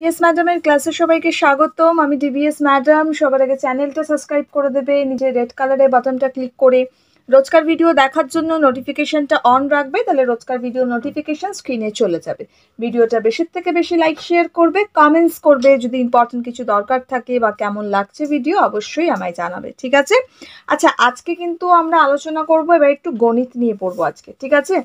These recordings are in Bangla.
ডিবিএস ম্যাডামের ক্লাসে সবাইকে স্বাগতম। আমি ডিবিএস ম্যাডাম। সবার আগে চ্যানেলটা সাবস্ক্রাইব করে দেবে, নিজের রেড কালারের বাটনটা ক্লিক করে রোজকার ভিডিও দেখার জন্য নোটিফিকেশনটা অন রাখবে, তাহলে রোজকার ভিডিও নোটিফিকেশন স্ক্রিনে চলে যাবে। ভিডিওটা বেশির থেকে বেশি লাইক শেয়ার করবে, কমেন্টস করবে, যদি ইম্পর্টেন্ট কিছু দরকার থাকে বা কেমন লাগছে ভিডিও অবশ্যই আমায় জানাবে, ঠিক আছে? আচ্ছা, আজকে কিন্তু আমরা আলোচনা করবো এবার একটু গণিত নিয়ে পড়বো আজকে, ঠিক আছে?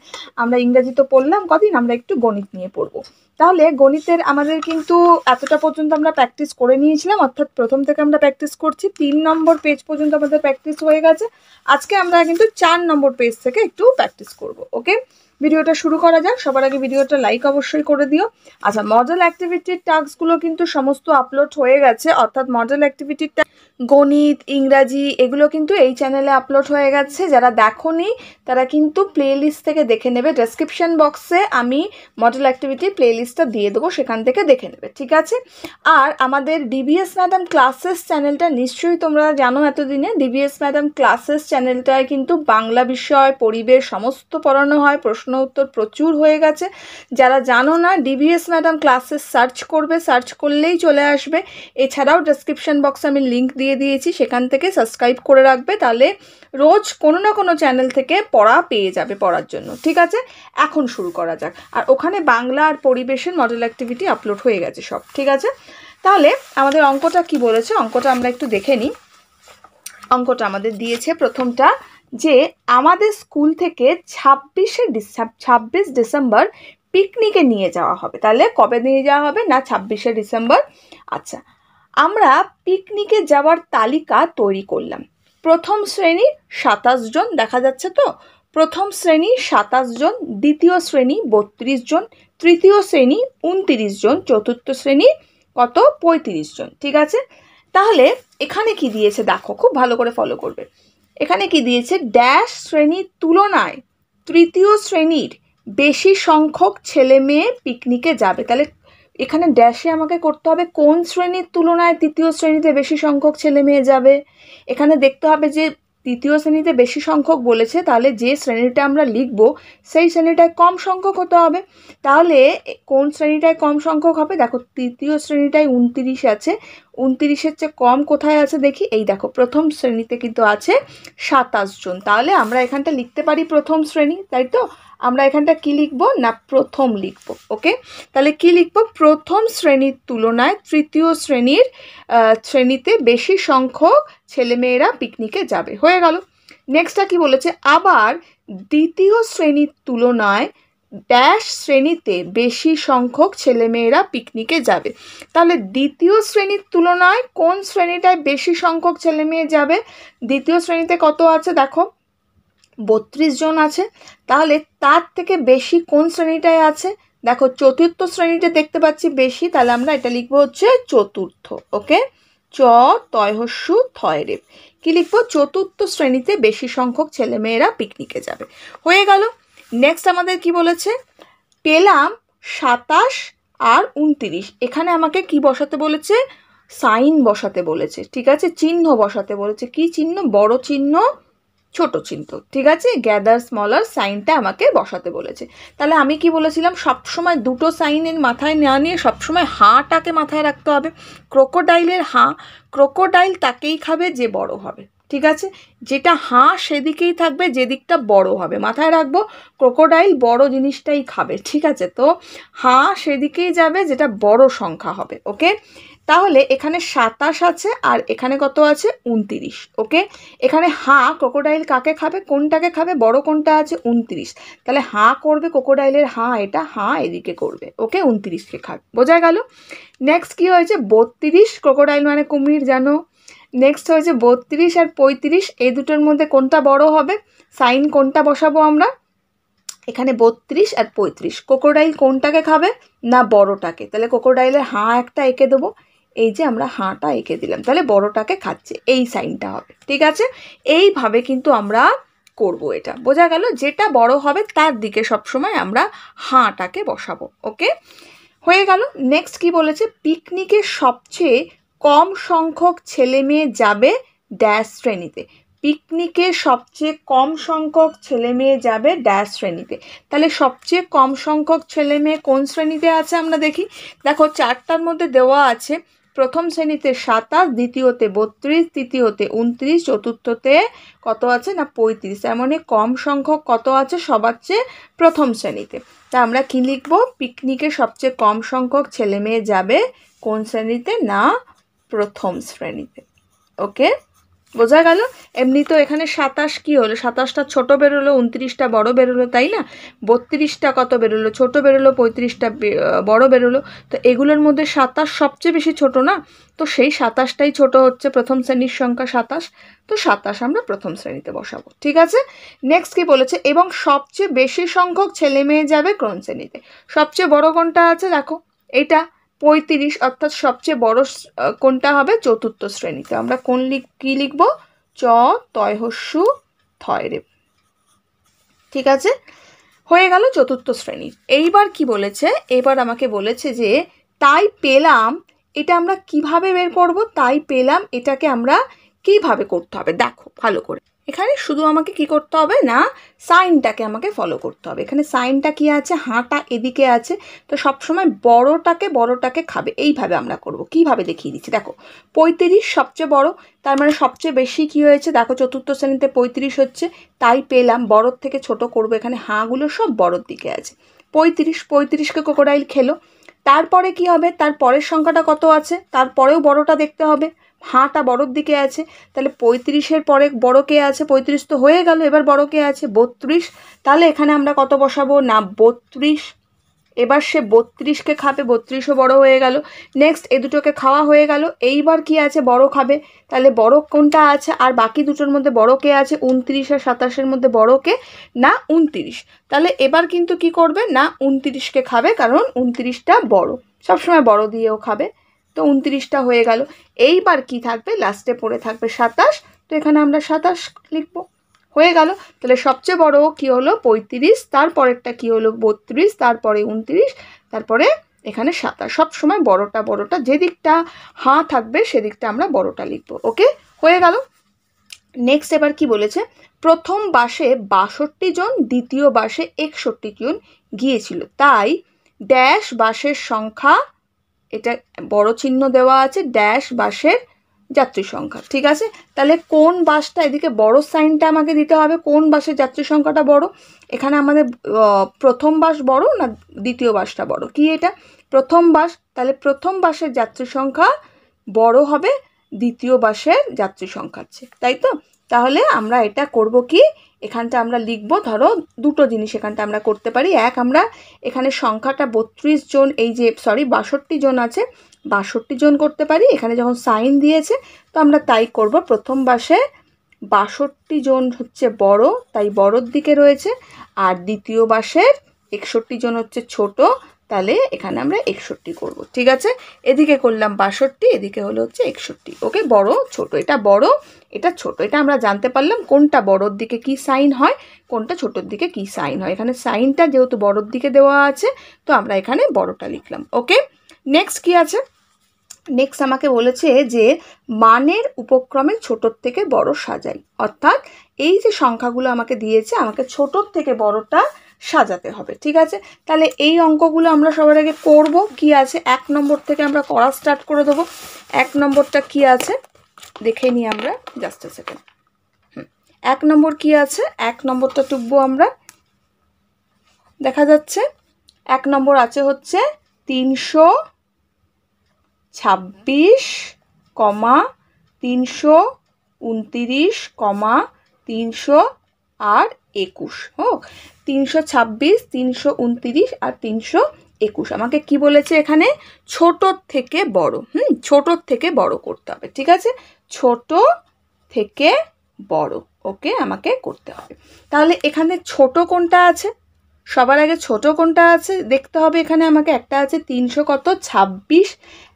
আমরা ইংরেজি তো পড়লাম কদিন, আমরা একটু গণিত নিয়ে পড়বো। তাহলে গণিতের আমাদের কিন্তু এতটা পর্যন্ত আমরা প্র্যাকটিস করে নিয়েছিলাম, অর্থাৎ প্রথম থেকে আমরা প্র্যাকটিস করছি, 3 নম্বর পেজ পর্যন্ত আমাদের প্র্যাকটিস হয়ে গেছে। আজকে আমরা কিন্তু 4 নম্বর পেজ থেকে একটু প্র্যাকটিস করব। ওকে, ভিডিওটা শুরু করা যাক। সবার আগে ভিডিওটা লাইক অবশ্যই করে দিও। আচ্ছা, মডেল অ্যাক্টিভিটির টাস্কগুলো কিন্তু সমস্ত আপলোড হয়ে গেছে, অর্থাৎ মডেল অ্যাক্টিভিটির গণিত, ইংরাজি এগুলো কিন্তু এই চ্যানেলে আপলোড হয়ে গেছে। যারা দেখোনি তারা কিন্তু প্লেলিস্ট থেকে দেখে নেবে। ডেসক্রিপশন বক্সে আমি মডেল অ্যাক্টিভিটির প্লেলিস্টটা দিয়ে দেবো, সেখান থেকে দেখে নেবে, ঠিক আছে? আর আমাদের ডিবিএস ম্যাডাম ক্লাসেস চ্যানেলটা নিশ্চয়ই তোমরা জানো, এতদিনে ডিবিএস ম্যাডাম ক্লাসেস চ্যানেলটায় কিন্তু বাংলা বিষয়, পরিবেশ সমস্ত পড়ানো হয়, প্রশ্ন উত্তর প্রচুর হয়ে গেছে। যারা জানো না, ডিবিএস ম্যাডাম ক্লাসেস সার্চ করবে, সার্চ করলেই চলে আসবে। এছাড়াও ডেসক্রিপশন বক্সে আমি লিঙ্ক দিয়ে দিয়েছি, সেখান থেকে সাবস্ক্রাইব করে রাখবে, তাহলে রোজ কোনো না কোনো চ্যানেল থেকে পড়া পেয়ে যাবে পড়ার জন্য, ঠিক আছে? এখন শুরু করা যাক। আর ওখানে বাংলা আর পরিবেশের মডেল অ্যাক্টিভিটি আপলোড হয়ে গেছে সব, ঠিক আছে? তাহলে আমাদের অঙ্কটা কি বলেছে, অঙ্কটা আমরা একটু দেখে নিই। অঙ্কটা আমাদের দিয়েছে প্রথমটা, যে আমাদের স্কুল থেকে 26 ডিসেম্বর পিকনিকে নিয়ে যাওয়া হবে। তাহলে কবে নিয়ে যাওয়া হবে না, 26শে ডিসেম্বর। আচ্ছা, আমরা পিকনিকে যাওয়ার তালিকা তৈরি করলাম। প্রথম শ্রেণী 27 জন, দেখা যাচ্ছে তো? প্রথম শ্রেণী 27 জন, দ্বিতীয় শ্রেণী 32 জন, তৃতীয় শ্রেণী 29 জন, চতুর্থ শ্রেণী কত, 35 জন, ঠিক আছে? তাহলে এখানে কি দিয়েছে দেখো, খুব ভালো করে ফলো করবে। এখানে কি দিয়েছে, ড্যাশ শ্রেণীর তুলনায় তৃতীয় শ্রেণীর বেশি সংখ্যক ছেলে মেয়ে পিকনিকে যাবে। তাহলে এখানে ড্যাশে আমাকে করতে হবে কোন শ্রেণীর তুলনায় তৃতীয় শ্রেণীতে বেশি সংখ্যক ছেলে মেয়ে যাবে। এখানে দেখতে হবে যে তৃতীয় শ্রেণীতে বেশি সংখ্যক বলেছে, তাহলে যে শ্রেণীটা আমরা লিখব সেই শ্রেণীটায় কম সংখ্যক হতে হবে। তাহলে কোন শ্রেণীটায় কম সংখ্যক হবে, দেখো তৃতীয় শ্রেণীটায় 29 আছে, 29-এর চেয়ে কম কোথায় আছে দেখি, এই দেখো প্রথম শ্রেণীতে কিন্তু আছে 27 জন। তাহলে আমরা এখানটা লিখতে পারি প্রথম শ্রেণী, তাই তো? আমরা এখানটা কি লিখবো না, প্রথম লিখবো। ওকে, তাহলে কি লিখবো, প্রথম শ্রেণীর তুলনায় তৃতীয় শ্রেণীতে বেশি সংখ্যক ছেলেমেয়েরা পিকনিকে যাবে, হয়ে গেল। নেক্সটটা কি বলেছে, আবার দ্বিতীয় শ্রেণীর তুলনায় ড্যাশ শ্রেণীতে বেশি সংখ্যক ছেলেমেয়েরা পিকনিকে যাবে। তাহলে দ্বিতীয় শ্রেণীর তুলনায় কোন শ্রেণীটায় বেশি সংখ্যক ছেলেমেয়ে যাবে? দ্বিতীয় শ্রেণীতে কত আছে দেখো, 32 জন আছে। তাহলে তার থেকে বেশি কোন শ্রেণীটায় আছে, দেখো চতুর্থ শ্রেণীতে দেখতে পাচ্ছি বেশি, তাহলে আমরা এটা লিখবো হচ্ছে চতুর্থ। ওকে, চ তয় হস্যু থয় রেপ, কি লিখবো, চতুর্থ শ্রেণীতে বেশি সংখ্যক ছেলেমেয়েরা পিকনিকে যাবে, হয়ে গেল। নেক্সট আমাদের কি বলেছে, পেলাম 27 আর 29। এখানে আমাকে কি বসাতে বলেছে, সাইন বসাতে বলেছে, ঠিক আছে? চিহ্ন বসাতে বলেছে। কি চিহ্ন, বড় চিহ্ন ছোট চিহ্ন, ঠিক আছে? গ্যাদার স্মলার সাইনটা আমাকে বসাতে বলেছে। তাহলে আমি কি বলেছিলাম, সবসময় দুটো সাইনের মাথায় না নিয়ে সবসময় হাঁটাকে মাথায় রাখতে হবে। ক্রোকোডাইলের হাঁ, ক্রোকোডাইল তাকেই খাবে যে বড় হবে, ঠিক আছে? যেটা হাঁ সেদিকেই থাকবে যেদিকটা বড় হবে, মাথায় রাখবো। ক্রোকোডাইল বড় জিনিসটাই খাবে, ঠিক আছে? তো হাঁ সেদিকেই যাবে যেটা বড় সংখ্যা হবে। ওকে, তাহলে এখানে 27 আছে আর এখানে কত আছে, 29। ওকে, এখানে হাঁ, ক্রোকোডাইল কাকে খাবে, কোনটাকে খাবে, বড় কোনটা আছে, 29। তাহলে হাঁ করবে, ক্রোকোডাইলের হাঁ এটা, হাঁ এদিকে করবে। ওকে, 29কে খাবে, বোঝা গেল। নেক্সট কি হয়েছে, 32, ক্রোকোডাইল মানে কুমির, জানো। নেক্সট হয়েছে 32 আর 35, এই দুটোর মধ্যে কোনটা বড় হবে, সাইন কোনটা বসাবো আমরা, এখানে 32 আর 35, ক্রোকোডাইল কোনটাকে খাবে না, বড়টাকে। তাহলে ক্রোকোডাইলের হাঁ একটা এঁকে দেবো, এই যে আমরা হাঁটা এঁকে দিলাম, তাহলে বড়টাকে খাচ্ছে, এই সাইনটা হবে, ঠিক আছে? এইভাবে কিন্তু আমরা করব, এটা বোঝা গেল। যেটা বড় হবে তার দিকে সবসময় আমরা হাঁটাকে বসাবো। ওকে, হয়ে গেল। নেক্সট কি বলেছে, পিকনিকে সবচেয়ে কম সংখ্যক ছেলে মেয়ে যাবে ড্যাশ শ্রেণীতে। পিকনিকে সবচেয়ে কম সংখ্যক ছেলে মেয়ে যাবে ড্যাশ শ্রেণীতে। তাহলে সবচেয়ে কম সংখ্যক ছেলে মেয়ে কোন শ্রেণীতে আছে আমরা দেখি। দেখো চারটার মধ্যে দেওয়া আছে প্রথম শ্রেণীতে 27, দ্বিতীয়তে 32, তৃতীয়তে 29, চতুর্থতে কত আছে না 35। তার মানে কম সংখ্যক কত আছে সবার চেয়ে প্রথম শ্রেণীতে। তা আমরা কি লিখবো, পিকনিকে সবচেয়ে কম সংখ্যক ছেলে মেয়ে যাবে কোন শ্রেণীতে না প্রথম শ্রেণীতে। ওকে, বোঝা গেল। এমনি তো এখানে 27 কি হলো, 27টা ছোট বেরোলো, 29টা বড় বেরোলো, তাই না? 32টা কত বেরোলো, ছোট বেরোলো, 35টা বড় বেরোলো। তো এগুলোর মধ্যে 27 সবচেয়ে বেশি ছোট না, তো সেই 27টাই ছোট হচ্ছে প্রথম শ্রেণীর সংখ্যা 27। তো 27 আমরা প্রথম শ্রেণীতে বসাবো, ঠিক আছে। নেক্সট কি বলেছে, এবং সবচেয়ে বেশি সংখ্যক ছেলে মেয়ে যাবে কোন শ্রেণীতে। সবচেয়ে বড় কোনটা আছে দেখো, এটা 35, অর্থাৎ সবচেয়ে বড় কোনটা হবে চতুর্থ শ্রেণীতে। আমরা কোন কি লিখবো, চ তয় হস্যু থয় রে, ঠিক আছে। হয়ে গেল চতুর্থ শ্রেণী। এইবার কি বলেছে, এবার আমাকে বলেছে যে তাই পেলাম, এটা আমরা কিভাবে বের করব, তাই পেলাম এটাকে আমরা কিভাবে করতে হবে দেখো ভালো করে। এখানে শুধু আমাকে কি করতে হবে না, সাইনটাকে আমাকে ফলো করতে হবে। এখানে সাইনটা কি আছে, হাঁটা এদিকে আছে, তো সবসময় বড়টাকে খাবে, এইভাবে আমরা করব। কিভাবে দেখিয়ে দিচ্ছি দেখো, 35 সবচেয়ে বড়, তার মানে সবচেয়ে বেশি কি হয়েছে দেখো, চতুর্থ শ্রেণীতে 35 হচ্ছে, তাই পেলাম বড়র থেকে ছোট করব। এখানে হাঁগুলো সব বড়র দিকে আছে, 35কে ক্রোকোডাইল খেলো। তারপরে কি হবে, তার পরের সংখ্যাটা কত আছে, তারপরেও বড়টা দেখতে হবে, হাঁটা বড়র দিকে আছে, তাহলে 35-এর পরে বড় কে আছে, 35 তো হয়ে গেল, এবার বড় কে আছে 32। তাহলে এখানে আমরা কত বসাবো না 32। এবার সে 32কে খাবে, 32ও বড় হয়ে গেল। নেক্সট এ দুটোকে খাওয়া হয়ে গেল, এইবার কি আছে বড় খাবে, তাহলে বড় কোনটা আছে, আর বাকি দুটোর মধ্যে বড় কে আছে 29 আর 27-এর মধ্যে বড় কে না 29। তাহলে এবার কিন্তু কি করবে না 29কে খাবে, কারণ 29টা বড়, সবসময় বড় দিয়েও খাবে। তো 29টা হয়ে গেল। এইবার কি থাকবে, লাস্টে পড়ে থাকবে 27, তো এখানে আমরা 27 লিখবো। হয়ে গেল। তাহলে সবচেয়ে বড় কি হলো 35, তারপরেরটা কি হলো 32, তারপরে 29, তারপরে এখানে 27। সবসময় বড়টা যেদিকটা হাঁ থাকবে সেদিকটা আমরা বড়টা লিখবো। ওকে, হয়ে গেল। নেক্সট এবার কি বলেছে, প্রথম বাসে 62 জন, দ্বিতীয় বাসে 61 জন গিয়েছিল, তাই ড্যাশ বাসের সংখ্যা, এটা বড় চিহ্ন দেওয়া আছে, ড্যাশ বাসের যাত্রী সংখ্যা, ঠিক আছে। তাহলে কোন বাসটা, এদিকে বড় সাইনটা আমাকে দিতে হবে, কোন বাসের যাত্রী সংখ্যাটা বড়। এখানে আমাদের প্রথম বাস বড় না দ্বিতীয় বাসটা বড়, কি এটা প্রথম বাস, তাহলে প্রথম বাসের যাত্রী সংখ্যা বড় হবে দ্বিতীয় বাসের যাত্রী সংখ্যার চেয়ে, তাই তো। তাহলে আমরা এটা করব কি, এখানটা আমরা লিখবো, ধরো দুটো জিনিস এখানটা আমরা করতে পারি। এক, আমরা এখানে সংখ্যাটা 32 জন, এই যে 62 জন আছে, 62 জন করতে পারি। এখানে যখন সাইন দিয়েছে তো আমরা তাই করব, প্রথম বাসে 62 জন হচ্ছে বড়, তাই বড়র দিকে রয়েছে, আর দ্বিতীয় বাসের 61 জন হচ্ছে ছোট, তাহলে এখানে আমরা 61 করব, ঠিক আছে। এদিকে করলাম 62, এদিকে হলো হচ্ছে 61। ওকে, বড় ছোট, এটা বড় এটা ছোট, এটা আমরা জানতে পারলাম কোনটা বড়র দিকে কি সাইন হয়, কোনটা ছোটোর দিকে কি সাইন হয়। এখানে সাইনটা যেহেতু বড়র দিকে দেওয়া আছে, তো আমরা এখানে বড়টা লিখলাম। ওকে, নেক্সট কি আছে, নেক্সট আমাকে বলেছে যে মানের উপক্রমে ছোটোর থেকে বড় সাজাই, অর্থাৎ এই যে সংখ্যাগুলো আমাকে দিয়েছে, আমাকে ছোটোর থেকে বড়টা সাজাতে হবে, ঠিক আছে। তাহলে এই অঙ্কগুলো আমরা সবার আগে করব। কি আছে 1 নম্বর থেকে আমরা করা স্টার্ট করে দেবো। 1 নম্বরটা কি আছে দেখে নিই আমরা, জাস্ট আ সেকেন্ড। 1 নম্বর কি আছে, 1 নম্বরটা টুকবো আমরা, দেখা যাচ্ছে 1 নম্বর আছে হচ্ছে 326, 329, 321। 326, 329 আর 321। আমাকে কি বলেছে এখানে, ছোটোর থেকে বড়, ছোটোর থেকে বড় করতে হবে, ঠিক আছে, ছোট থেকে বড়। ওকে, আমাকে করতে হবে। তাহলে এখানে ছোট কোনটা আছে, সবার আগে ছোট কোনটা আছে দেখতে হবে। এখানে আমাকে একটা আছে 326,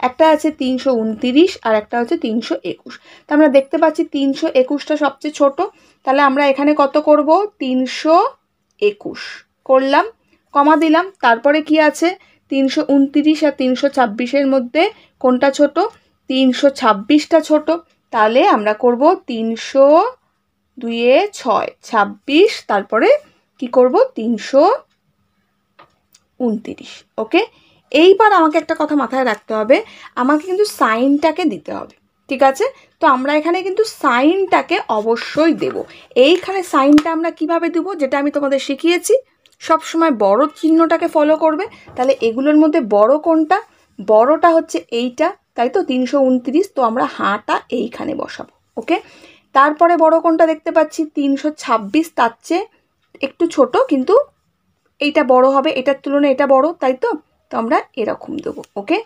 একটা আছে 329 আর একটা হচ্ছে 321। তো আমরা দেখতে পাচ্ছি 321টা সবচেয়ে ছোট, তাহলে আমরা এখানে কত করব 321 করলাম, কমা দিলাম। তারপরে কি আছে 329 আর 326-এর মধ্যে কোনটা ছোট, 326টা ছোট, তাহলে আমরা করব 326 2 6 26, তারপরে কি করব 329। ওকে, এইবার আমাকে একটা কথা মাথায় রাখতে হবে, আমাকে কিন্তু সাইনটাকে দিতে হবে, ঠিক আছে? তো আমরা এখানে কিন্তু সাইনটাকে অবশ্যই দেব। এইখানে সাইনটা আমরা কিভাবে দেব, যেটা আমি তোমাদের শিখিয়েছি, সবসময় বড় চিহ্নটাকে ফলো করবে। তাহলে এগুলোর মধ্যে বড় কোনটা? বড়টা হচ্ছে এইটা, তাই তো 329, তো আমরা হাঁটা এইখানে বসাবো। ওকে, তারপরে বড় কোনটা দেখতে পাচ্ছি 326, তার চেয়ে একটু ছোট, কিন্তু এইটা বড় হবে, এটার তুলনায় এটা বড়, তাই তো? তো আমরা এরকম দেবো। ওকে,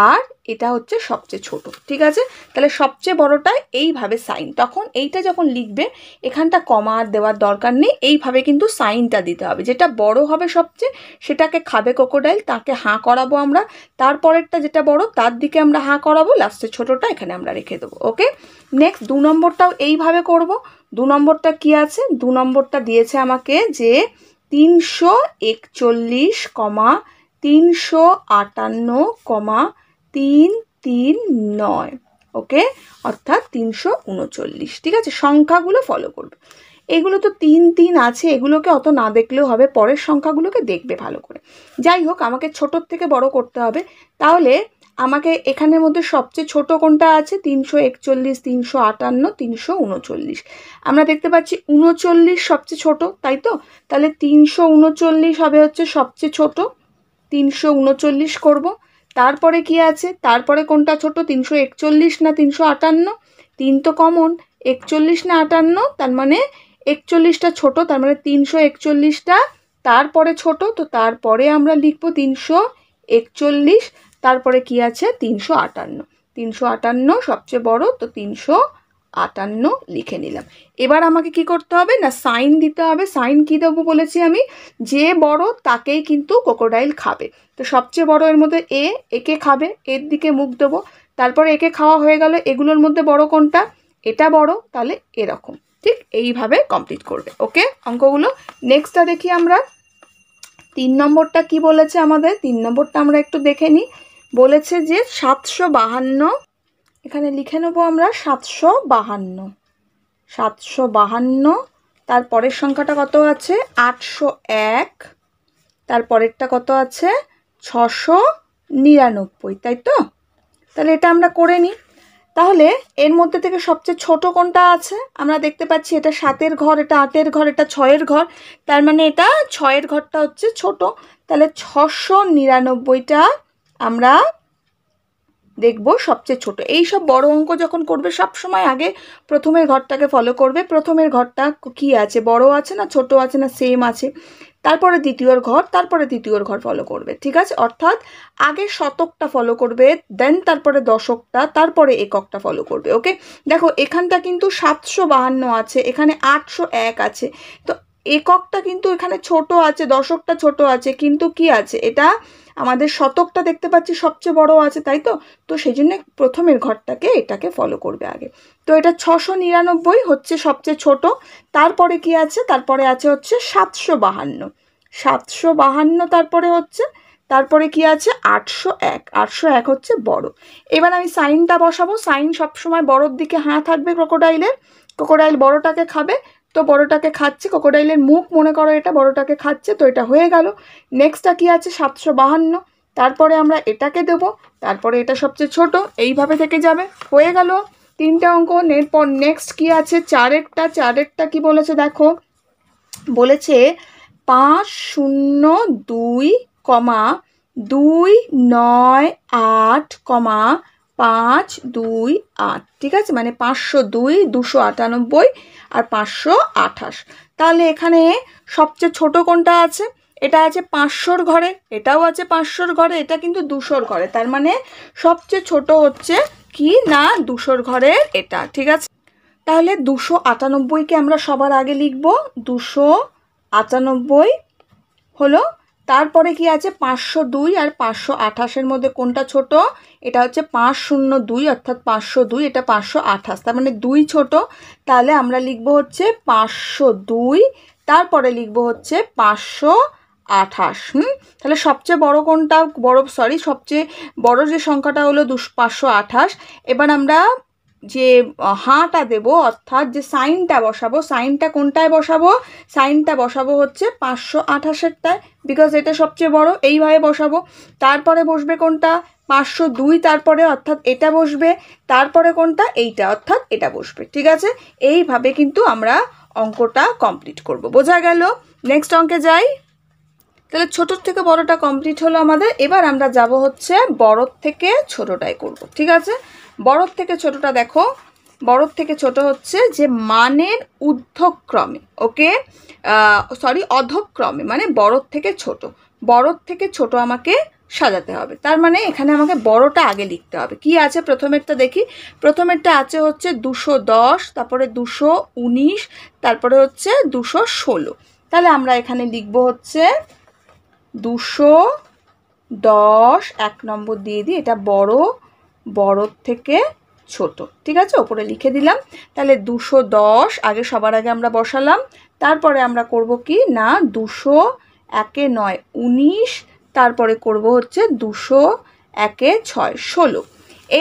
আর এটা হচ্ছে সবচেয়ে ছোট, ঠিক আছে? তাহলে সবচেয়ে বড়টা এইভাবে সাইন, তখন এইটা যখন লিখবে এখানটা কমা আর দেওয়ার দরকার নেই, এইভাবে কিন্তু সাইনটা দিতে হবে। যেটা বড় হবে সবচেয়ে, সেটাকে খাবে ক্রোকোডাইল, তাকে হাঁ করাবো আমরা। তারপরেরটা যেটা বড়, তার দিকে আমরা হাঁ করাবো, লাস্টে ছোটটা এখানে আমরা রেখে দেবো। ওকে, নেক্সট 2 নম্বরটাও এইভাবে করব। 2 নম্বরটা কি আছে? 2 নম্বরটা দিয়েছে আমাকে যে 341, 358, 339। ওকে, অর্থাৎ 339, ঠিক আছে? সংখ্যাগুলো ফলো করবে। এগুলো তো 3 3 আছে, এগুলোকে অত না দেখলেও হবে, পরের সংখ্যাগুলোকে দেখবে ভালো করে। যাই হোক, আমাকে ছোটোর থেকে বড় করতে হবে। তাহলে আমাকে এখানের মধ্যে সবচেয়ে ছোট কোনটা আছে? 341, 358, 339। আমরা দেখতে পাচ্ছি 39 সবচেয়ে ছোট, তাই তো? তাহলে 339 হবে হচ্ছে সবচেয়ে ছোট, 339 করব। তারপরে কি আছে? তারপরে কোনটা ছোট? 341 না 358? 3 তো কমন, 41 না 58, তার মানে 41টা ছোট, তার মানে 341টা তারপরে ছোট, তো তারপরে আমরা লিখব 341। তারপরে কি আছে? 358, 358 সবচেয়ে বড়, তো 358 লিখে নিলাম। এবার আমাকে কি করতে হবে না, সাইন দিতে হবে। সাইন কি দেবো বলেছি আমি? যে বড় তাকেই কিন্তু ক্রোকোডাইল খাবে। তো সবচেয়ে বড় এর মধ্যে একে খাবে, এর দিকে মুখ দেবো। তারপরে একে খাওয়া হয়ে গেল, এগুলোর মধ্যে বড় কোনটা? এটা বড়, তাহলে এরকম, ঠিক এইভাবে কমপ্লিট করবে। ওকে, অঙ্কগুলো নেক্সটটা দেখি আমরা। 3 নম্বরটা কি বলেছে আমাদের? 3 নম্বরটা আমরা একটু দেখে নিই। বলেছে যে 752, এখানে লিখে নেবো আমরা 752, 752। তারপরের সংখ্যাটা কত আছে? 801। তারপরেরটা কত আছে? 699, তাই তো? তাহলে এটা আমরা করে নিই। তাহলে এর মধ্যে থেকে সবচেয়ে ছোট কোনটা আছে? আমরা দেখতে পাচ্ছি এটা 7-এর ঘর, এটা 8-এর ঘর, এটা 6-এর ঘর, তার মানে এটা 6-এর ঘরটা হচ্ছে ছোট। তাহলে 699টা আমরা দেখব সবচেয়ে ছোট। এই সব বড় অঙ্ক যখন করবে সব সময় আগে প্রথমের ঘরটাকে ফলো করবে। প্রথমের ঘরটা কি আছে? বড় আছে না ছোট আছে না সেম আছে? তারপরে দ্বিতীয়র ঘর, তারপরে তৃতীয়র ঘর ফলো করবে, ঠিক আছে? অর্থাৎ আগে শতকটা ফলো করবে, দেন তারপরে দশকটা, তারপরে এককটা ফলো করবে। ওকে, দেখো এখানটা কিন্তু 752 আছে, এখানে 801 আছে, তো এককটা কিন্তু এখানে ছোট আছে, দশকটা ছোট আছে, কিন্তু কি আছে? এটা আমাদের শতকটা দেখতে পাচ্ছি সবচেয়ে বড় আছে, তাই তো? তো সেই জন্য প্রথমের ঘরটাকে এটাকে ফলো করবে আগে। তো এটা 699 হচ্ছে সবচেয়ে ছোট। তারপরে কি আছে? তারপরে আছে হচ্ছে 752, 752 তারপরে হচ্ছে, তারপরে কি আছে? 801, 801 হচ্ছে বড়। এবার আমি সাইনটা বসাবো। সাইন সবসময় বড়োর দিকে হাঁ থাকবে ক্রোকোডাইলের, ক্রোকোডাইল বড়টাকে খাবে, তো বড়টাকে খাচ্ছে, ক্রোকোডাইলের মুখ মনে করো এটা, বড়টাকে খাচ্ছে, তো এটা হয়ে গেল। নেক্সটটা কি আছে? 752, তারপরে আমরা এটাকে দেব, তারপরে এটা সবচেয়ে ছোট, এইভাবে থেকে যাবে। হয়ে গেল 3টে অঙ্ক। এরপর নেক্সট কি আছে? 4-এরটা। 4-এরটা কি বলেছে দেখো, বলেছে 502, 298, 528, ঠিক আছে? মানে 502, 298 আর 528। তাহলে এখানে সবচেয়ে ছোট কোনটা আছে? এটা আছে 500-র ঘরে, এটাও আছে 500-র ঘরে, এটা কিন্তু 200-র ঘরে, তার মানে সবচেয়ে ছোট হচ্ছে কি না 200-র ঘরের এটা, ঠিক আছে? তাহলে 298কে আমরা সবার আগে লিখব, 298 হলো। তারপরে কি আছে? 502 আর 528-এর মধ্যে কোনটা ছোট? এটা হচ্ছে 502, অর্থাৎ 502, এটা 528, তার মানে 2 ছোট। তাহলে আমরা লিখব হচ্ছে 502, তারপরে লিখব হচ্ছে 528। তাহলে সবচেয়ে বড় কোনটা? সবচেয়ে বড় যে সংখ্যাটা হলো 528। এবার আমরা যে হাঁটা দেব অর্থাৎ যে সাইনটা বসাবো, সাইনটা কোনটায় বসাবো? সাইনটা বসাবো হচ্ছে 528-এরটায়, বিকজ এটা সবচেয়ে বড়, এইভাবে বসাবো। তারপরে বসবে কোনটা? 502, তারপরে অর্থাৎ এটা বসবে। তারপরে কোনটা? এইটা, অর্থাৎ এটা বসবে। ঠিক আছে, এইভাবে কিন্তু আমরা অঙ্কটা কমপ্লিট করব। বোঝা গেল? নেক্সট অঙ্কে যাই। তাহলে ছোটোর থেকে বড়টা কমপ্লিট হলো আমাদের। এবার আমরা যাব হচ্ছে বড়র থেকে ছোটোটাই করব। ঠিক আছে, বড়র থেকে ছোটোটা দেখো। বড়র থেকে ছোট হচ্ছে যে মানের ঊর্ধ্বক্রমে, ওকে, সরি অধক্রমে, মানে বড়র থেকে ছোট। বড়র থেকে ছোট আমাকে সাজাতে হবে, তার মানে এখানে আমাকে বড়টা আগে লিখতে হবে। কি আছে প্রথমেরটা দেখি। প্রথমেরটা আছে হচ্ছে 210, তারপরে 219, তারপরে হচ্ছে 216। তাহলে আমরা এখানে লিখব হচ্ছে 210, 1 নম্বর দিয়ে দিই, এটা বড়, বড়র থেকে ছোট। ঠিক আছে, ওপরে লিখে দিলাম। তাহলে 210 আগে, সবার আগে আমরা বসালাম। তারপরে আমরা করব কি না, 200 একে 9 19, তারপরে করব হচ্ছে 200 একে 6 16।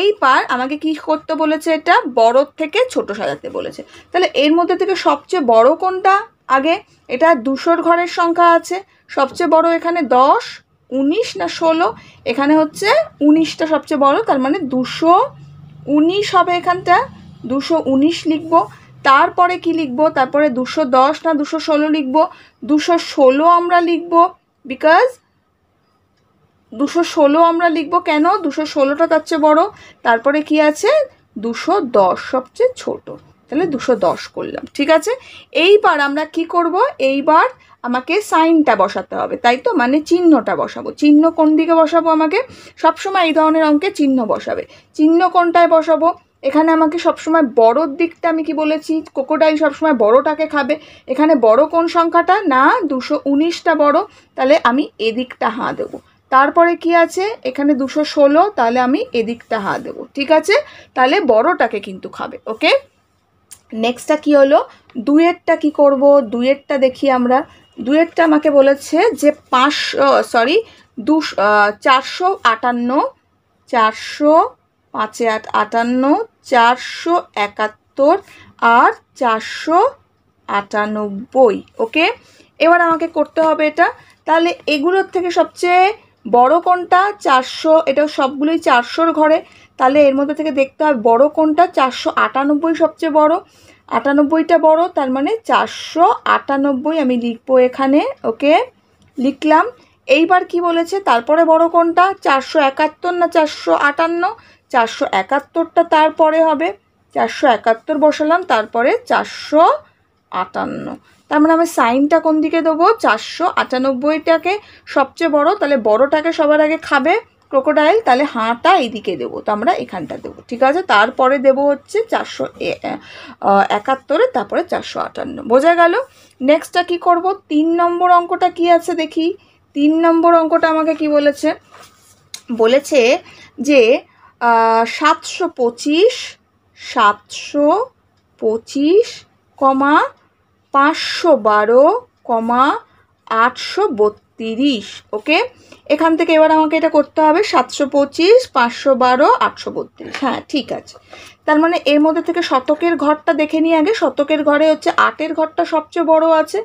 এইবার আমাকে কি করতে বলেছে? এটা বড়র থেকে ছোট সাজাতে বলেছে। তাহলে এর মধ্যে থেকে সবচেয়ে বড় কোনটা? আগে এটা 200-র ঘরের সংখ্যা আছে, সবচেয়ে বড় এখানে 10, 19 না 16? এখানে হচ্ছে 19টা সবচেয়ে বড়, তার মানে 219 হবে এখানটা, 219 লিখব। তারপরে কি লিখব? তারপরে 210 না 216 লিখব? 216 আমরা লিখব, বিকজ 216 আমরা লিখব। কেন? 216টা তার চেয়ে বড়। তারপরে কি আছে? 210 সবচেয়ে ছোট, তাহলে 210 করলাম। ঠিক আছে, এইবার আমরা কি করব? এইবার আমাকে সাইনটা বসাতে হবে, তাই তো, মানে চিহ্নটা বসাবো। চিহ্ন কোন দিকে বসাবো? আমাকে সবসময় এই ধরনের অঙ্কে চিহ্ন বসাবে। চিহ্ন কোনটায় বসাবো? এখানে আমাকে সবসময় বড়োর দিকটা, আমি কি বলেছি, ক্রোকোডাইল সবসময় বড়টাকে খাবে। এখানে বড় কোন সংখ্যাটা? না 219টা বড়, তাহলে আমি এদিকটা হাঁ দেবো। তারপরে কি আছে? এখানে 216, তাহলে আমি এদিকটা হাঁ দেবো। ঠিক আছে, তাহলে বড়টাকে কিন্তু খাবে। ওকে, নেক্সটটা কি হলো? দুয়েরটা কি করব? দুয়েরটা দেখি আমরা। দুয়েরটা আমাকে বলেছে যে 458, 400 5 8 58, 471 আর 498। ওকে, এবার আমাকে করতে হবে এটা। তাহলে এগুলোর থেকে সবচেয়ে বড় কোনটা? 400, এটা সবগুলোই 400-র ঘরে। তাহলে এর মধ্যে থেকে দেখতে হবে বড় কোনটা। 498 সবচেয়ে বড়, 98টা বড়, তার মানে 498 আমি লিখবো এখানে। ওকে, লিখলাম। এইবার কি বলেছে? তারপরে বড় কোনটা? 471 না 458? 471টা তারপরে হবে, 471 বসালাম, তারপরে 458। তার মানে আমি সাইনটা কোন দিকে দেবো? 498টাকে সবচেয়ে বড়, তাহলে বড়টাকে সবার আগে খাবে ক্রোকোডাইল, তাহলে হাঁটা এইদিকে দেবো, তো আমরা এখানটা দেবো। ঠিক আছে, তারপরে দেবো হচ্ছে 471, তারপরে 458। বোঝা গেল? নেক্সটটা কি করব? 3 নম্বর অঙ্কটা কি আছে দেখি। 3 নম্বর অঙ্কটা আমাকে কি বলেছে? বলেছে যে 725, 725, 512, 832। ওকে, এখান থেকে এবার আমাকে এটা করতে হবে। 725, 512, 832। হ্যাঁ, ঠিক আছে। তার মানে এর মধ্যে থেকে শতকের ঘরটা দেখে নিই আগে। শতকের ঘরে হচ্ছে 8-এর ঘরটা সবচেয়ে বড় আছে,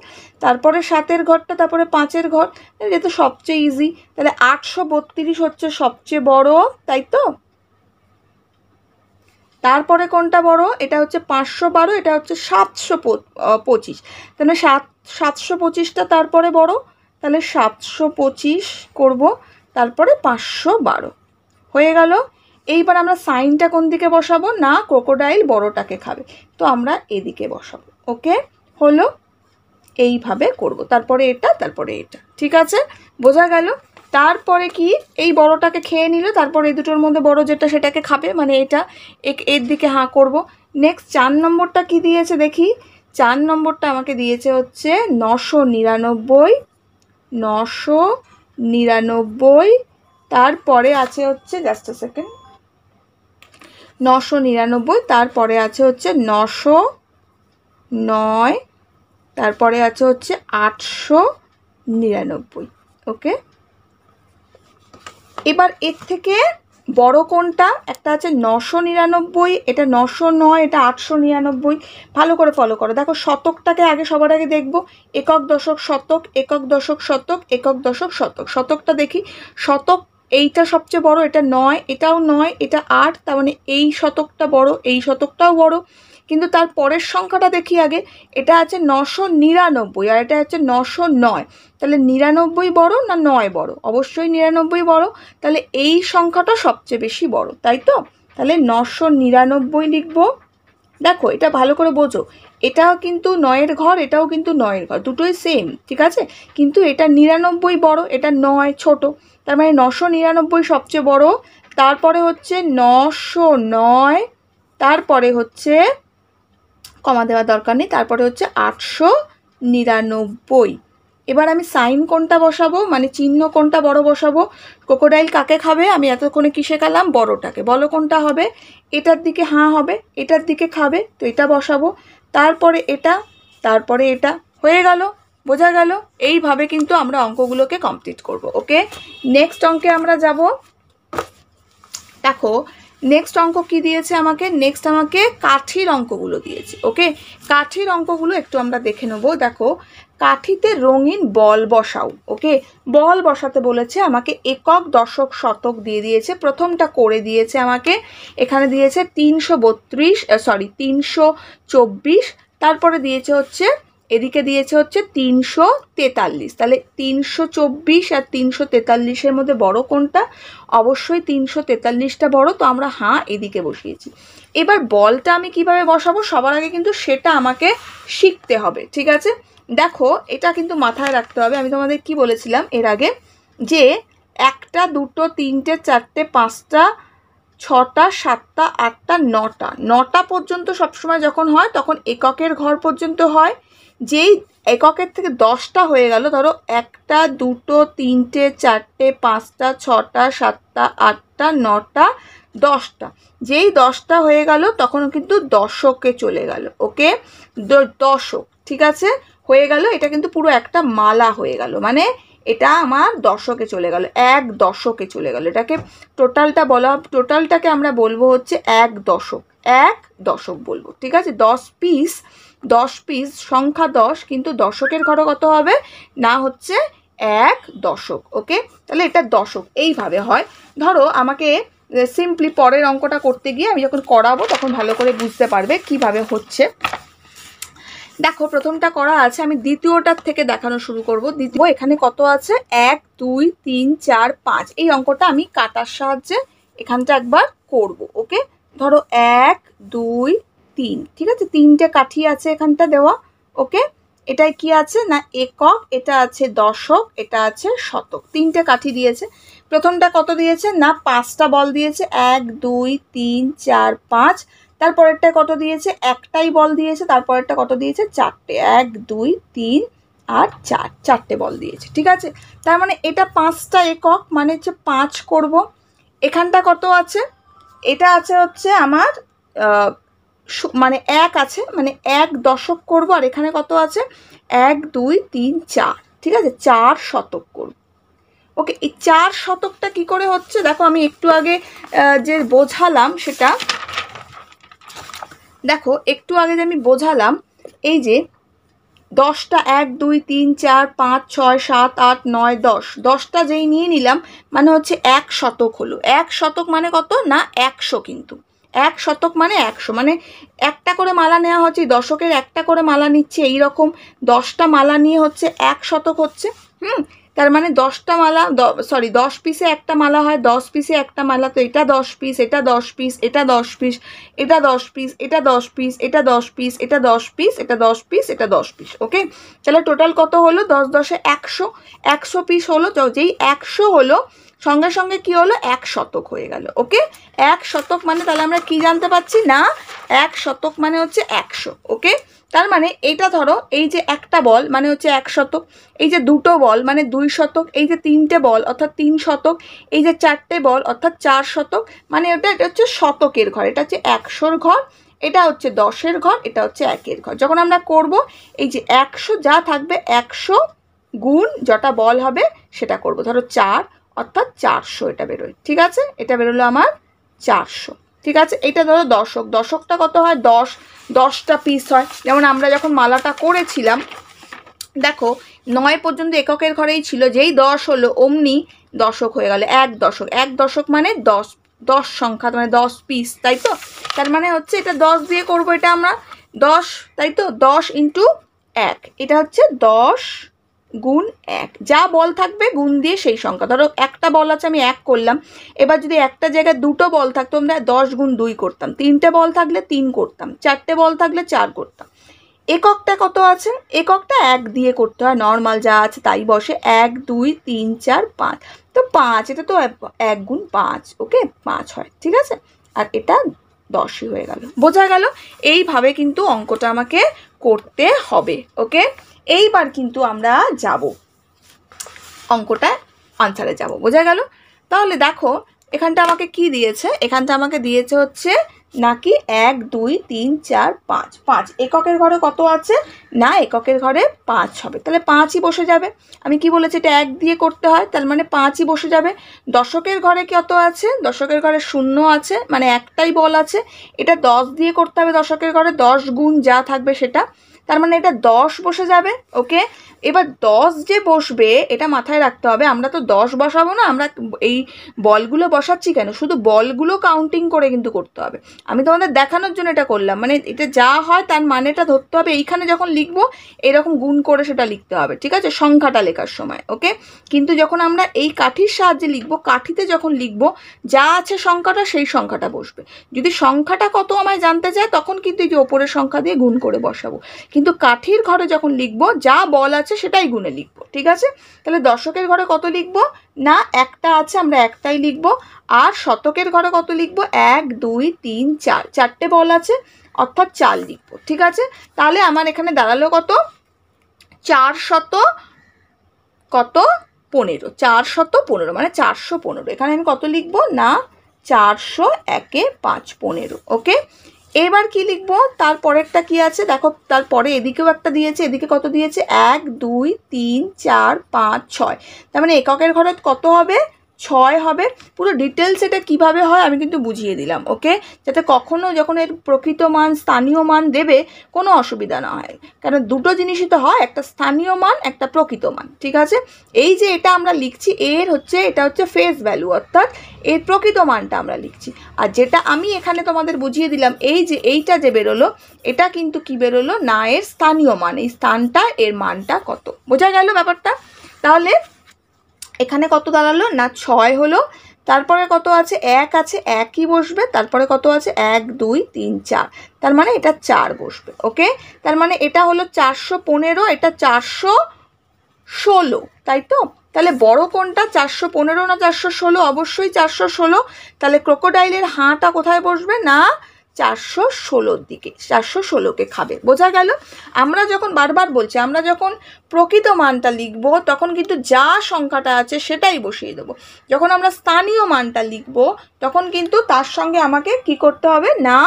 তারপরে 7-এর ঘরটা, তারপরে 5-এর ঘর। এটা তো সবচেয়ে ইজি। তাহলে 832 হচ্ছে সবচেয়ে বড়, তাই তো। তারপরে কোনটা বড়? এটা হচ্ছে 512, এটা হচ্ছে 725। তাহলে 725টা তারপরে বড়, তাহলে 725 করব, তারপরে 512 হয়ে গেল। এইবার আমরা সাইনটা কোন দিকে বসাবো? না ক্রোকোডাইল বড়টাকে খাবে, তো আমরা এদিকে বসাবো। ওকে, হলো। এইভাবে করব, তারপরে এটা, তারপরে এটা। ঠিক আছে, বোঝা গেল? তারপরে কি? এই বড়টাকে খেয়ে নিল, তারপর এই দুটোর মধ্যে বড় যেটা সেটাকে খাবে, মানে এটা এর দিকে হাঁ করব। নেক্সট 4 নম্বরটা কি দিয়েছে দেখি। 4 নম্বরটা আমাকে দিয়েছে হচ্ছে 999, 999। তারপরে আছে হচ্ছে, জাস্ট আ সেকেন্ড, 999, তারপরে আছে হচ্ছে 909, তারপরে আছে হচ্ছে 899। ওকে, এবার এর থেকে বড় কোনটা, একটা আছে 999, এটা 909, এটা 899। ভালো করে ফলো করো। দেখো শতকটাকে আগে সবার আগে দেখবো, একক দশক শতক, একক দশক শতক, একক দশক শতক। শতকটা দেখি, শতক এইটা সবচেয়ে বড়, এটা 9, এটাও 9, এটা 8, তার মানে এই শতকটা বড়, এই শতকটাও বড়। কিন্তু তার পরের সংখ্যাটা দেখি আগে, এটা আছে 999 আর এটা আছে 909। তাহলে 99 বড় না 9 বড়? অবশ্যই 99 বড়। তাহলে এই সংখ্যাটা সবচেয়ে বেশি বড়, তাই তো? তাহলে 999 লিখবো। দেখো এটা ভালো করে বোঝো, এটাও কিন্তু 9-এর ঘর, এটাও কিন্তু 9-এর ঘর, দুটোই সেম, ঠিক আছে? কিন্তু এটা 99 বড়, এটা 9 ছোট। তার মানে 999 সবচেয়ে বড়, তারপরে হচ্ছে 909, তারপরে হচ্ছে কমা দেওয়ার দরকার নেই, তারপরে হচ্ছে 899। এবার আমি সাইন কোনটা বসাবো, মানে চিহ্ন কোনটা বড় বসাবো? ক্রোকোডাইল কাকে খাবে? আমি এতক্ষণে কি শেখালাম? বড়টাকে। বলো কোনটা হবে? এটার দিকে হাঁ হবে, এটার দিকে খাবে, তো এটা বসাবো। তারপরে এটা, তারপরে এটা, হয়ে গেল, বোঝা গেল? এইভাবে কিন্তু আমরা অঙ্কগুলোকে কমপ্লিট করব। ওকে, নেক্সট অঙ্কে আমরা যাব। দেখো নেক্সট অঙ্ক কি দিয়েছে আমাকে? নেক্সট আমাকে কাঠির অঙ্কগুলো দিয়েছে। ওকে, কাঠির অঙ্কগুলো একটু আমরা দেখে নেব। দেখো কাঠিতে রঙিন বল বসাও। ওকে, বল বসাতে বলেছে আমাকে, একক দশক শতক দিয়ে দিয়েছে। প্রথমটা করে দিয়েছে আমাকে, এখানে দিয়েছে 324, তারপরে দিয়েছে হচ্ছে, এদিকে দিয়েছে হচ্ছে 343। তাহলে 324 আর 343-এর মধ্যে বড় কোনটা? অবশ্যই 343টা বড়, তো আমরা হাঁ এদিকে বসিয়েছি। এবার বলটা আমি কিভাবে বসাবো, সবার আগে কিন্তু সেটা আমাকে শিখতে হবে, ঠিক আছে? দেখো এটা কিন্তু মাথায় রাখতে হবে। আমি তোমাদের কি বলেছিলাম এর আগে, যে 1টা 2টো 3টে 4টে 5টা 6টা 7টা 8টা 9টা পর্যন্ত সবসময় যখন হয় তখন এককের ঘর পর্যন্ত হয়। যেই এককের থেকে 10টা হয়ে গেল, ধরো 1টা 2টো 3টে 4টে 5টা 6টা 7টা 8টা 9টা 10টা, যেই 10টা হয়ে গেল তখন কিন্তু দশকে চলে গেল। ওকে, দশক, ঠিক আছে, হয়ে গেল। এটা কিন্তু পুরো একটা মালা হয়ে গেল, মানে এটা আমার দশকে চলে গেল, এক দশকে চলে গেল। এটাকে টোটালটা বলা, টোটালটাকে আমরা বলবো হচ্ছে এক দশক, এক দশক বলবো, ঠিক আছে? 10 পিস সংখ্যা 10, কিন্তু দশকের ঘরে কত হবে না, হচ্ছে এক দশক। ওকে, তাহলে এটা দশক এইভাবে হয়। ধরো আমাকে সিম্পলি পরের অঙ্কটা করতে গিয়ে আমি যখন করাবো তখন ভালো করে বুঝতে পারবে কিভাবে হচ্ছে। দেখো প্রথমটা করা আছে, আমি দ্বিতীয়টার থেকে দেখানো শুরু করব। দ্বিতীয় এখানে কত আছে? 1 2 3 4 5। এই অঙ্কটা আমি কাটার সাহায্যে এখানটা একবার করব। ওকে, ধরো 1 2 3, ঠিক আছে, 3টে কাঠি আছে এখানটা দেওয়া। ওকে, এটাই কি আছে না একক, এটা আছে দশক, এটা আছে শতক, 3টে কাঠি দিয়েছে। প্রথমটা কত দিয়েছে না 5টা বল দিয়েছে, 1 2 3 4 5। তারপরেরটা কত দিয়েছে? একটাই বল দিয়েছে। তারপরেরটা কত দিয়েছে? 4টে, 1 2 3 আর 4, 4টে বল দিয়েছে, ঠিক আছে? তার মানে এটা 5টা একক, মানে হচ্ছে 5 করব। এখানটা কত আছে? এটা আছে হচ্ছে আমার মানে 1 আছে, মানে 1 দশক করব। আর এখানে কত আছে? 1 2 3 4, ঠিক আছে, 4 শতক করব। ওকে, এই 4 শতকটা কি করে হচ্ছে দেখো, আমি একটু আগে যে বোঝালাম সেটা দেখো, একটু আগে যে আমি বোঝালাম, এই যে 10টা 1 2 3 4 5 6 7 8 9 10, 10টা যেই নিয়ে নিলাম মানে হচ্ছে 1 শতক হলো। 1 শতক মানে কত না 100, কিন্তু 1 শতক মানে 100, মানে একটা করে মালা নেওয়া হচ্ছে, দশকের একটা করে মালা নিচ্ছে, এইরকম 10টা মালা নিয়ে হচ্ছে 1 শতক হচ্ছে। তার মানে 10টা মালা, 10 পিসে একটা মালা হয়, 10 পিসে একটা মালা, তো এটা 10 পিস, এটা 10 পিস, এটা 10 পিস, এটা 10 পিস, এটা 10 পিস, এটা 10 পিস, এটা 10 পিস, এটা 10 পিস, এটা 10 পিস। ওকে, তাহলে টোটাল কত হলো? 10 10 100, 100 পিস হলো। যেই 100 হলো সঙ্গে সঙ্গে কি হলো? 1 শতক হয়ে গেল। ওকে, 1 শতক মানে তাহলে আমরা কি জানতে পারছি না 1 শতক মানে হচ্ছে 100। ওকে, তার মানে এইটা ধরো, এই যে একটা বল মানে হচ্ছে 1 শতক, এই যে দুটো বল মানে 2 শতক, এই যে 3টে বল অর্থাৎ 3 শতক, এই যে 4টে বল অর্থাৎ 4 শতক, মানে এটা হচ্ছে শতকের ঘর, এটা হচ্ছে 100-র ঘর, এটা হচ্ছে 10-এর ঘর, এটা হচ্ছে 1-এর ঘর। যখন আমরা করব এই যে 100 যা থাকবে 100 গুণ যটা বল হবে সেটা করব। ধরো 4 অর্থাৎ 400 এটা বেরোয়। ঠিক আছে, এটা বেরোলো আমার 400। ঠিক আছে, এটা ধরো দশক, দশকটা কত হয় 10টা পিস হয়। যেমন আমরা যখন মালাটা করেছিলাম দেখো 9 পর্যন্ত এককের ঘরেই ছিল, যেই 10 হলো অমনি দশক হয়ে গেল। এক দশক, এক দশক মানে 10 সংখ্যা, মানে 10 পিস, তাই তো? তার মানে হচ্ছে এটা 10 দিয়ে করব, এটা আমরা 10, তাই তো? 10 ইন্টু 1, এটা হচ্ছে 10 গুণ 1, যা বল থাকবে গুণ দিয়ে সেই সংখ্যা। ধরো একটা বল আছে, আমি 1 করলাম, এবার যদি একটা জায়গায় 2টো বল থাকতো আমরা 10 গুণ 2 করতাম, 3টে বল থাকলে 3 করতাম, 4টে বল থাকলে 4 করতাম। এককটা কত আছে? এককটা 1 দিয়ে করতে হয়, নর্মাল যা আছে তাই বসে, 1 2 3 4 5, তো 5, এটা তো 1 গুণ 5, ওকে 5 হয়। ঠিক আছে, আর এটা 10ই হয়ে গেল। বোঝা গেল? এইভাবে কিন্তু অঙ্কটা আমাকে করতে হবে। ওকে, এইবার কিন্তু আমরা যাব অঙ্কটা আনসারে যাব। বোঝা গেল? তাহলে দেখো এখানটা আমাকে কি দিয়েছে, এখানটা আমাকে দিয়েছে হচ্ছে নাকি 1 2 3 4 5, 5 এককের ঘরে কত আছে না, এককের ঘরে 5 হবে, তাহলে 5ই বসে যাবে। আমি কি বলেছি, এটা 1 দিয়ে করতে হয়, তার মানে 5ই বসে যাবে। দশকের ঘরে কত আছে, দশকের ঘরে 0 আছে, মানে একটাই বল আছে, এটা 10 দিয়ে করতে হবে। দশকের ঘরে 10 গুণ যা থাকবে সেটা, তার মানে এটা 10 বসে যাবে। ওকে, এবার 10 যে বসবে এটা মাথায় রাখতে হবে, আমরা তো 10 বসাবো না, আমরা এই বলগুলো বসাচ্ছি কেন, শুধু বলগুলো কাউন্টিং করে কিন্তু করতে হবে। আমি তোমাদের দেখানোর জন্য এটা করলাম, মানে এটা যা হয় তার মানেটা ধরতে হবে। এইখানে যখন লিখবো এরকম গুণ করে সেটা লিখতে হবে, ঠিক আছে, সংখ্যাটা লেখার সময়। ওকে, কিন্তু যখন আমরা এই কাঠির সাহায্যে লিখবো, কাঠিতে যখন লিখবো যা আছে সংখ্যাটা সেই সংখ্যাটা বসবে। যদি সংখ্যাটা কত আমায় জানতে চায় তখন কিন্তু এই যে ওপরের সংখ্যা দিয়ে গুণ করে বসাবো, কিন্তু কাঠির ঘরে যখন লিখবো যা বল আছে সেটাই গুণে লিখবো। ঠিক আছে, তাহলে দশকের ঘরে কত লিখবো না, একটা আছে, আমরা একটাই লিখবো। আর শতকের ঘরে কত লিখবো, 1 2 3 4, 4টে বল আছে অর্থাৎ 4 লিখবো। ঠিক আছে, তাহলে আমার এখানে দাঁড়ালো কত, 415, 415 মানে 415। এখানে আমি কত লিখবো না, 400 1 5 15। ওকে, এবার কি লিখবো, তারপরেরটা কি আছে দেখো, তারপরে এদিকেও একটা দিয়েছে, এদিকে কত দিয়েছে 1 2 3 4 5 6, তার মানে এককের ঘরে কত হবে 6 হবে। পুরো ডিটেলস এটা কিভাবে হয় আমি কিন্তু বুঝিয়ে দিলাম। ওকে, যাতে কখনো যখন এর প্রকৃত মান স্থানীয় মান দেবে কোনো অসুবিধা না হয়, কারণ দুটো জিনিসই তো হয়, একটা স্থানীয় মান একটা প্রকৃত মান। ঠিক আছে, এই যে এটা আমরা লিখছি এর হচ্ছে, এটা হচ্ছে ফেস ভ্যালু, অর্থাৎ এর প্রকৃত মানটা আমরা লিখছি। আর যেটা আমি এখানে তোমাদের বুঝিয়ে দিলাম, এই যে এইটা যে বেরোলো এটা কিন্তু কি বেরোলো না, এর স্থানীয় মান, এই স্থানটা এর মানটা কত। বোঝা গেল ব্যাপারটা? তাহলে এখানে কত দাঁড়ালো না 6 হলো, তারপরে কত আছে 1 আছে, 1ই বসবে, তারপরে কত আছে 1 2 3 4, তার মানে এটা 4 বসবে। ওকে, তার মানে এটা হলো 415, এটা 416, তাই তো? তাহলে বড় কোনটা, 415 না 416? অবশ্যই 416। তাহলে ক্রোকোডাইলের হাঁটা কোথায় বসবে না 416 দিকে, 416কে খাবে। বোঝা গেল? আমরা যখন বারবার বলছি, আমরা যখন প্রকৃত মানটা লিখব তখন কিন্তু যা সংখ্যাটা আছে সেটাই বসিয়ে দেবো। যখন আমরা স্থানীয় মানটা লিখব তখন কিন্তু তার সঙ্গে আমাকে কি করতে হবে না,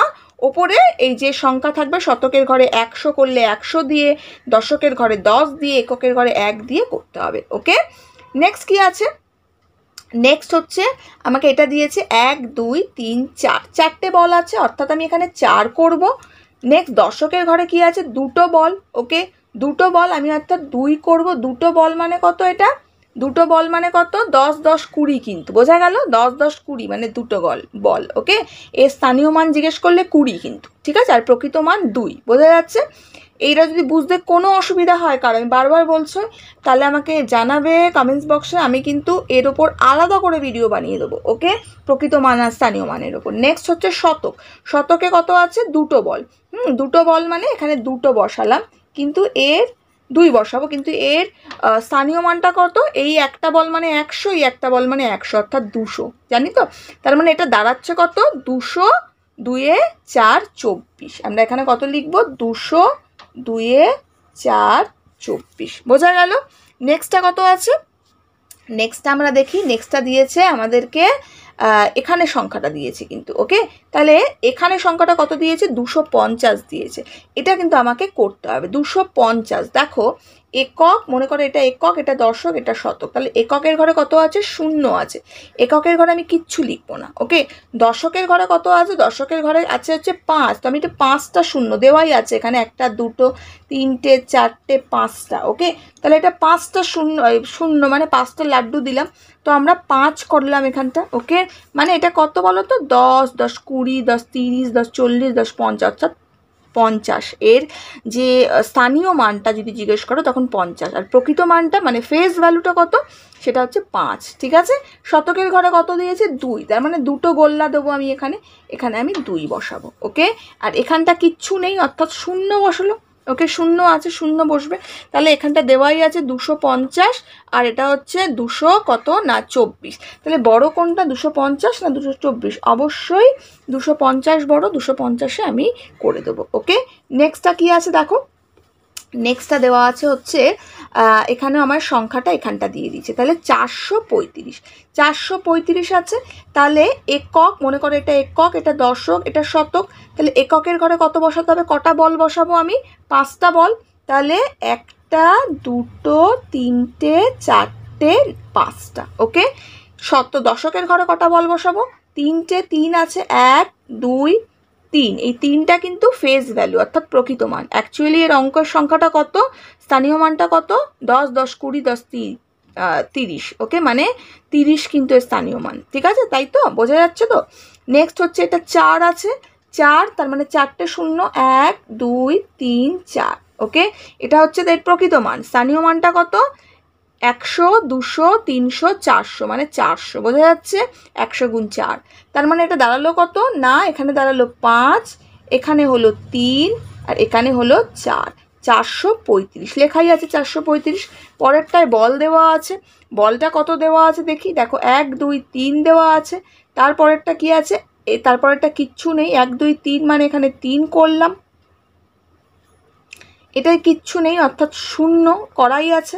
ওপরে এই যে সংখ্যা থাকবে, শতকের ঘরে 100 করলে 100 দিয়ে, দশকের ঘরে 10 দিয়ে, এককের ঘরে 1 দিয়ে করতে হবে। ওকে, নেক্সট কি আছে, নেক্সট হচ্ছে আমাকে এটা দিয়েছে 1 2 3 4, 4টে বল আছে অর্থাৎ আমি এখানে 4 করব। নেক্সট দশকের ঘরে কি আছে, 2টো বল। ওকে, 2টো বল আমি অর্থাৎ 2 করব। 2টো বল মানে কত, এটা 2টো বল মানে কত 10 10 20, কিন্তু বোঝা গেল 10 10 20 মানে 2টো বল। ওকে, এর স্থানীয় মান জিজ্ঞেস করলে 20 কিন্তু, ঠিক আছে, আর প্রকৃত মান 2। বোঝা যাচ্ছে? এইটা যদি বুঝতে কোনো অসুবিধা হয়, কারণ আমি বারবার বলছো, তাহলে আমাকে জানাবে কমেন্টস বক্সে, আমি কিন্তু এর ওপর আলাদা করে ভিডিও বানিয়ে দেবো। ওকে, প্রকৃত মান আর স্থানীয় মানের ওপর। নেক্সট হচ্ছে শতক। শতকে কত আছে, 2টো বল। 2টো বল মানে এখানে 2টো বসালাম, কিন্তু এর 2 বসাবো, কিন্তু এর স্থানীয় মানটা কত, এই একটা বল মানে 100, এই একটা বল মানে 100, অর্থাৎ 200, জানি তো? তার মানে এটা দাঁড়াচ্ছে কত, 200 2 4 24। আমরা এখানে কত লিখবো, 200 2 4 24। বোঝা গেল? নেক্সটটা কত আছে, নেক্সটটা আমরা দেখি। নেক্সটটা দিয়েছে আমাদেরকে, এখানে সংখ্যাটা দিয়েছে কিন্তু। ওকে, তাহলে এখানে সংখ্যাটা কত দিয়েছে, 250 দিয়েছে। এটা কিন্তু আমাকে করতে হবে 250। দেখো একক, মনে করো এটা একক, এটা দশক, এটা শতক, তাহলে এককের ঘরে কত আছে? শূন্য আছে। এককের ঘরে আমি কিচ্ছু লিখবো না। ওকে, দশকের ঘরে কত আছে? দশকের ঘরে আছে হচ্ছে 5, তো আমি এটা 5টা শূন্য দেওয়াই আছে এখানে, 1 2 3 4 5টা। ওকে, তাহলে এটা 5টা শূন্য, শূন্য মানে 5টা লাড্ডু দিলাম, তো আমরা 5 করলাম এখানটা। ওকে, মানে এটা কত বলো তো? 10, 10 20, 10 30, 10 40, 10 50, অর্থাৎ 50। এর যে স্থানীয় মানটা যদি জিজ্ঞেস করো তখন 50, আর প্রকৃত মানটা মানে ফেস ভ্যালুটা কত? সেটা হচ্ছে 5। ঠিক আছে, শতকের ঘরে কত দিয়েছে? 2, তার মানে দুটো গোল্লা দেবো আমি এখানে, এখানে আমি 2 বসাবো। ওকে, আর এখানটা কিচ্ছু নেই অর্থাৎ শূন্য বসালো। ওকে, শূন্য আছে, শূন্য বসবে, তাহলে এখানটা দেওয়াই আছে 250, আর এটা হচ্ছে 200 কত না 24। তাহলে বড় কোনটা? 250 না 224? অবশ্যই 250 বড়, 250-এ আমি করে দেবো। ওকে, নেক্সটটা কি আছে দেখো, নেক্সটটা দেওয়া আছে হচ্ছে এখানে আমার সংখ্যাটা এখানটা দিয়ে দিচ্ছে, তাহলে 435। 435 আছে, তাহলে একক, মনে করো এটা একক, এটা দশক, এটা শতক, তাহলে এককের ঘরে কত বসাতে হবে? কটা বল বসাবো আমি? 5টা বল, তাহলে 1 2 3 4 5টা। ওকে, দশকের ঘরে কটা বল বসাবো? 3টে, 3 আছে, 1 2 3, এই 3টা কিন্তু ফেস ভ্যালু অর্থাৎ প্রকৃত মান। অ্যাকচুয়ালি এর অঙ্কের সংখ্যাটা কত? স্থানীয় মানটা কত? 10 10 20 10 30। ওকে, মানে 30 কিন্তু এর স্থানীয় মান। ঠিক আছে, তাই তো? বোঝা যাচ্ছে তো? নেক্সট হচ্ছে এটা 4 আছে, 4, তার মানে 4টে শূন্য, 1 2 3 4। ওকে, এটা হচ্ছে এর প্রকৃত মান। স্থানীয় মানটা কত? 100 200 300 400, মানে 400। বোঝা যাচ্ছে? 100 গুণ 4, তার মানে এটা দাঁড়ালো কত না? এখানে দাঁড়ালো 5, এখানে হলো 3, আর এখানে হলো 4। 435 লেখাই আছে 435। পরেরটায় বল দেওয়া আছে, বলটা কত দেওয়া আছে দেখি, দেখো 1 2 3 দেওয়া আছে। তারপরেরটা কি আছে? তারপরেরটা কিচ্ছু নেই, 1 2 3 মানে এখানে 3 করলাম, এটাই কিচ্ছু নেই অর্থাৎ শূন্য করাই আছে।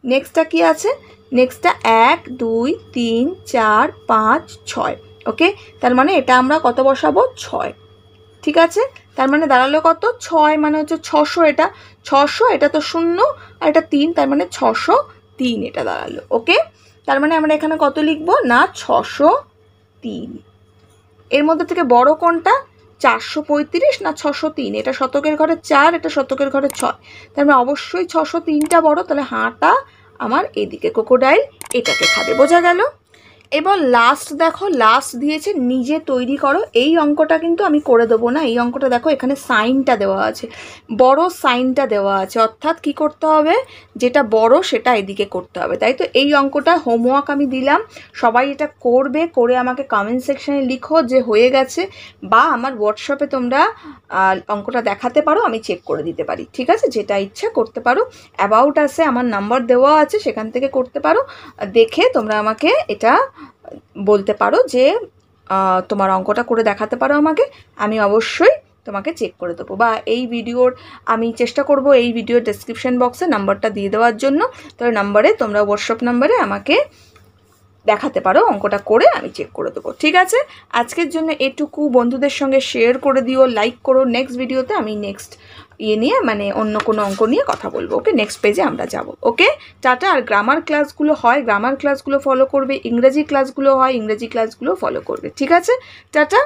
নেক্সটটা কি আছে? নেক্সটটা 1 2 3 4 5 6। ওকে, তার মানে এটা আমরা কত বসাবো? 6। ঠিক আছে, তার মানে দাঁড়ালো কত? 6 মানে হচ্ছে 600, এটা 600, এটা তো শূন্য, আর এটা 3, তার মানে 603 এটা দাঁড়ালো। ওকে, তার মানে আমরা এখানে কত লিখবো না? 603। এর মধ্যে থেকে বড় কোনটা? 435 না 603? এটা শতকের ঘরে 4, এটা শতকের ঘরে 6, তার মানে অবশ্যই 603টা বড়, তাহলে হাঁটা আমার এদিকে, ক্রোকোডাইল এটাকে খাবে। বোঝা গেল? এবার লাস্ট দেখো, লাস্ট দিয়েছে নিজে তৈরি করো। এই অঙ্কটা কিন্তু আমি করে দেবো না, এই অঙ্কটা দেখো এখানে সাইনটা দেওয়া আছে, বড় সাইনটা দেওয়া আছে, অর্থাৎ কি করতে হবে? যেটা বড় সেটা এদিকে করতে হবে। তাই তো এই অঙ্কটা হোমওয়ার্ক আমি দিলাম, সবাই এটা করবে, করে আমাকে কমেন্ট সেকশানে লিখো যে হয়ে গেছে, বা আমার হোয়াটসঅ্যাপে তোমরা অঙ্কটা দেখাতে পারো, আমি চেক করে দিতে পারি। ঠিক আছে, যেটা ইচ্ছা করতে পারো। অ্যাবাউট আছে, আমার নাম্বার দেওয়া আছে, সেখান থেকে করতে পারো, দেখে তোমরা আমাকে এটা বলতে পারো যে তোমার অঙ্কটা করে দেখাতে পারো আমাকে, আমি অবশ্যই তোমাকে চেক করে দেবো। বা এই ভিডিওর আমি চেষ্টা করব এই ভিডিওর ডেসক্রিপশন বক্সে নাম্বারটা দিয়ে দেওয়ার জন্য, তাহলে নাম্বারে তোমরা হোয়াটসঅ্যাপ নাম্বারে আমাকে দেখাতে পারো, অঙ্কটা করে আমি চেক করে দেবো। ঠিক আছে, আজকের জন্য এটুকু। বন্ধুদের সঙ্গে শেয়ার করে দিও, লাইক করো। নেক্সট ভিডিওতে আমি নেক্সট নিয়ে মানে অন্য কোনো অঙ্ক নিয়ে কথা বলবো। ওকে, নেক্সট পেজে আমরা যাব। ওকে, টাটা। আর গ্রামার ক্লাসগুলো হয়, গ্রামার ক্লাসগুলো ফলো করবে, ইংরেজি ক্লাসগুলো হয়, ইংরেজি ক্লাসগুলো ফলো করবে। ঠিক আছে, টাটা।